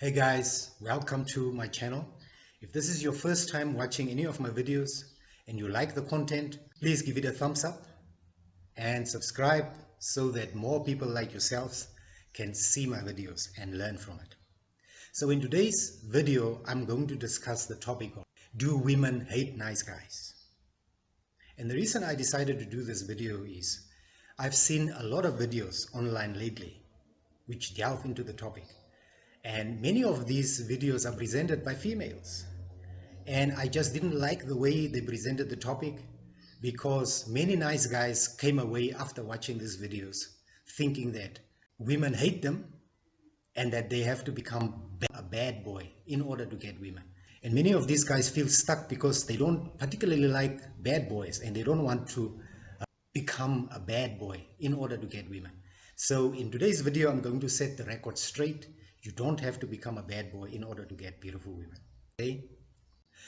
Hey guys, welcome to my channel. If this is your first time watching any of my videos and you like the content, please give it a thumbs up and subscribe so that more people like yourselves can see my videos and learn from it. So in today's video, I'm going to discuss the topic of, do women hate nice guys? And the reason I decided to do this video is I've seen a lot of videos online lately which delve into the topic. And many of these videos are presented by females. And I just didn't like the way they presented the topic because many nice guys came away after watching these videos thinking that women hate them and that they have to become a bad boy in order to get women. And many of these guys feel stuck because they don't particularly like bad boys and they don't want to become a bad boy in order to get women. So in today's video, I'm going to set the record straight. You don't have to become a bad boy in order to get beautiful women. Okay?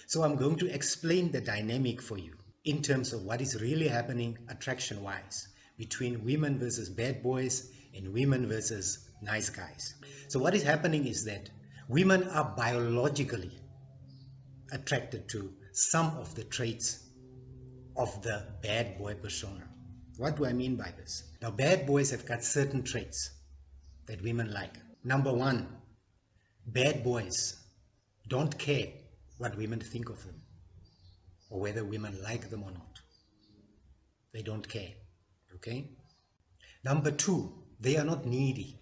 So I'm going to explain the dynamic for you in terms of what is really happening attraction-wise between women versus bad boys and women versus nice guys. So what is happening is that women are biologically attracted to some of the traits of the bad boy persona. What do I mean by this? Now, bad boys have got certain traits that women like. Number one, bad boys don't care what women think of them or whether women like them or not. They don't care, okay? Number two, they are not needy.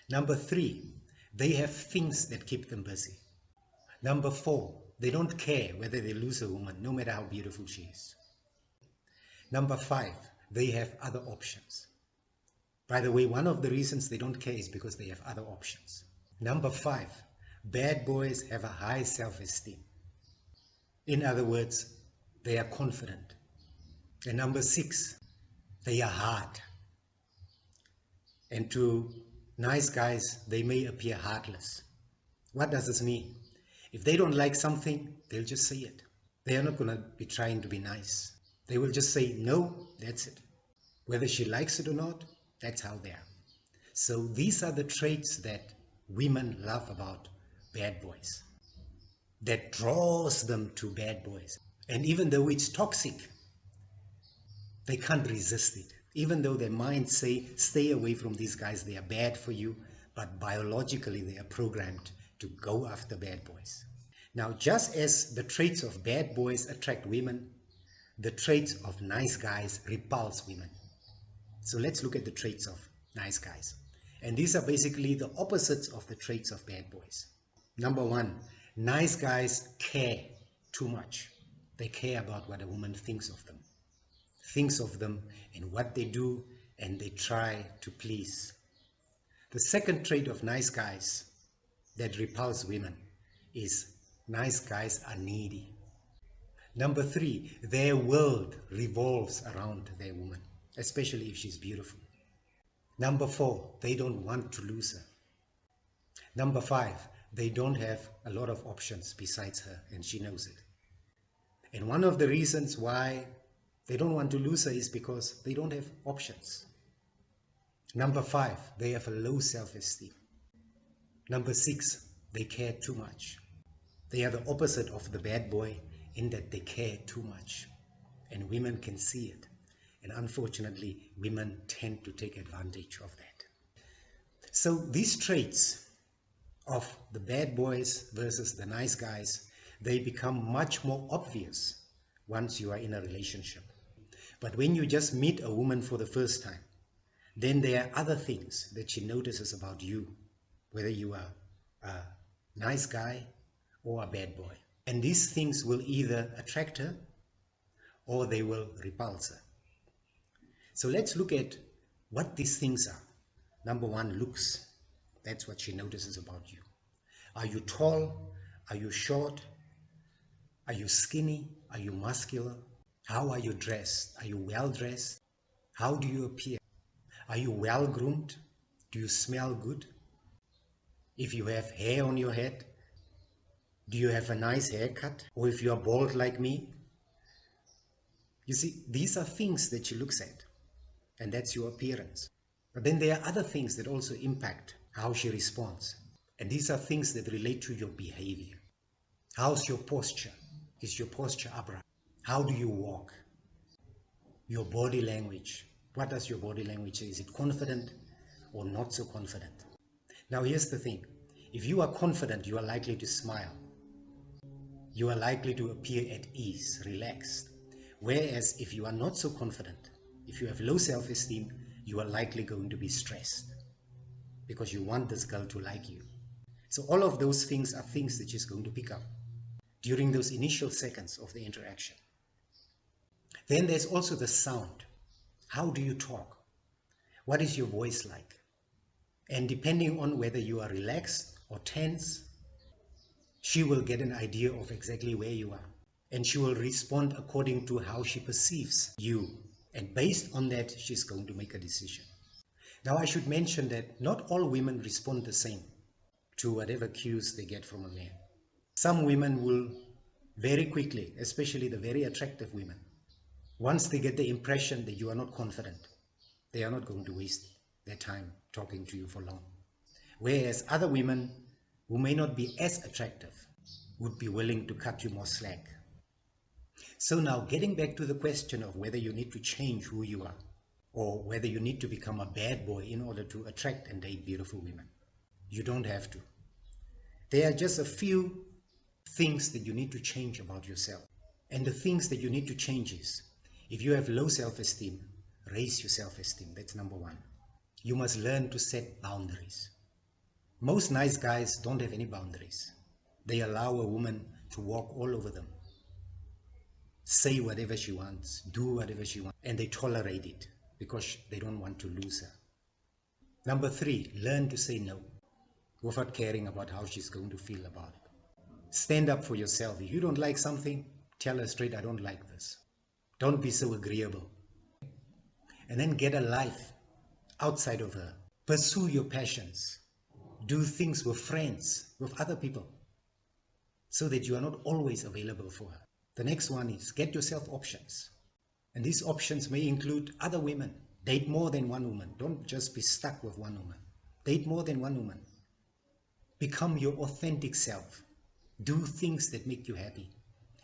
Number three, they have things that keep them busy. Number four, they don't care whether they lose a woman, no matter how beautiful she is. Number five, they have other options. By the way, one of the reasons they don't care is because they have other options. Number five, bad boys have a high self-esteem. In other words, they are confident. And number six, they are hard. And to nice guys, they may appear heartless. What does this mean? If they don't like something, they'll just say it. They are not going to be trying to be nice. They will just say, no, that's it. Whether she likes it or not, that's how they are. So these are the traits that women love about bad boys, that draws them to bad boys. And even though it's toxic, they can't resist it. Even though their minds say, stay away from these guys, they are bad for you, but biologically they are programmed to go after bad boys. Now, just as the traits of bad boys attract women, the traits of nice guys repulse women. So let's look at the traits of nice guys. And these are basically the opposites of the traits of bad boys. Number one, nice guys care too much. They care about what a woman thinks of them and what they do, and they try to please. The second trait of nice guys that repulse women is nice guys are needy. Number three, their world revolves around their woman, especially if she's beautiful. Number four, they don't want to lose her. Number five, they don't have a lot of options besides her, and she knows it. And one of the reasons why they don't want to lose her is because they don't have options. Number five, they have a low self-esteem. Number six, they care too much. They are the opposite of the bad boy in that they care too much. And women can see it. And unfortunately, women tend to take advantage of that. So these traits of the bad boys versus the nice guys, they become much more obvious once you are in a relationship. But when you just meet a woman for the first time, then there are other things that she notices about you, whether you are a nice guy or a bad boy. And these things will either attract her or they will repulse her. So let's look at what these things are. Number one, looks. That's what she notices about you. Are you tall? Are you short? Are you skinny? Are you muscular? How are you dressed? Are you well dressed? How do you appear? Are you well groomed? Do you smell good? If you have hair on your head, do you have a nice haircut? Or if you are bald like me? You see, these are things that she looks at, and that's your appearance. But then there are other things that also impact how she responds. And these are things that relate to your behavior. How's your posture? Is your posture upright? How do you walk? Your body language. What does your body language say? Is it confident or not so confident? Now here's the thing. If you are confident, you are likely to smile. You are likely to appear at ease, relaxed. Whereas if you are not so confident, if you have low self-esteem, you are likely going to be stressed because you want this girl to like you. So all of those things are things that she's going to pick up during those initial seconds of the interaction. Then there's also the sound. How do you talk? What is your voice like? And depending on whether you are relaxed or tense, she will get an idea of exactly where you are. And she will respond according to how she perceives you. And based on that, she's going to make a decision. Now, I should mention that not all women respond the same to whatever cues they get from a man. Some women will very quickly, especially the very attractive women, once they get the impression that you are not confident, they are not going to waste their time talking to you for long. Whereas other women who may not be as attractive would be willing to cut you more slack. So now, getting back to the question of whether you need to change who you are or whether you need to become a bad boy in order to attract and date beautiful women. You don't have to. There are just a few things that you need to change about yourself. And the things that you need to change is, if you have low self-esteem, raise your self-esteem. That's number one. You must learn to set boundaries. Most nice guys don't have any boundaries. They allow a woman to walk all over them, say whatever she wants, do whatever she wants, and they tolerate it because they don't want to lose her. Number three, learn to say no without caring about how she's going to feel about it. Stand up for yourself. If you don't like something, tell her straight, I don't like this. Don't be so agreeable. And then get a life outside of her. Pursue your passions. Do things with friends, with other people, so that you are not always available for her. The next one is get yourself options. And these options may include other women. Date more than one woman. Don't just be stuck with one woman. Date more than one woman. Become your authentic self. Do things that make you happy.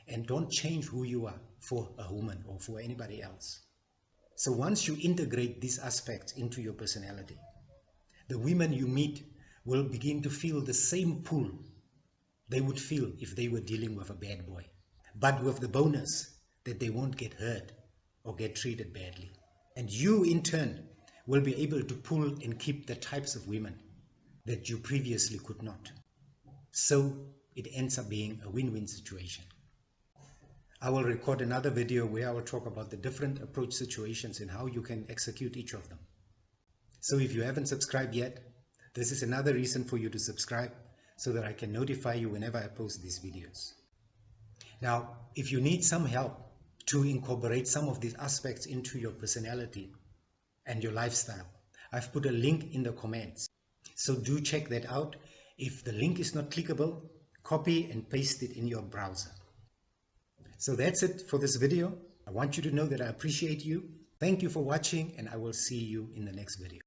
And don't change who you are for a woman or for anybody else. So once you integrate these aspects into your personality, the women you meet will begin to feel the same pull they would feel if they were dealing with a bad boy. But with the bonus that they won't get hurt or get treated badly. And you, in turn, will be able to pull and keep the types of women that you previously could not. So it ends up being a win-win situation. I will record another video where I will talk about the different approach situations and how you can execute each of them. So if you haven't subscribed yet, this is another reason for you to subscribe so that I can notify you whenever I post these videos. Now, if you need some help to incorporate some of these aspects into your personality and your lifestyle, I've put a link in the comments. So do check that out. If the link is not clickable, copy and paste it in your browser. So that's it for this video. I want you to know that I appreciate you. Thank you for watching, and I will see you in the next video.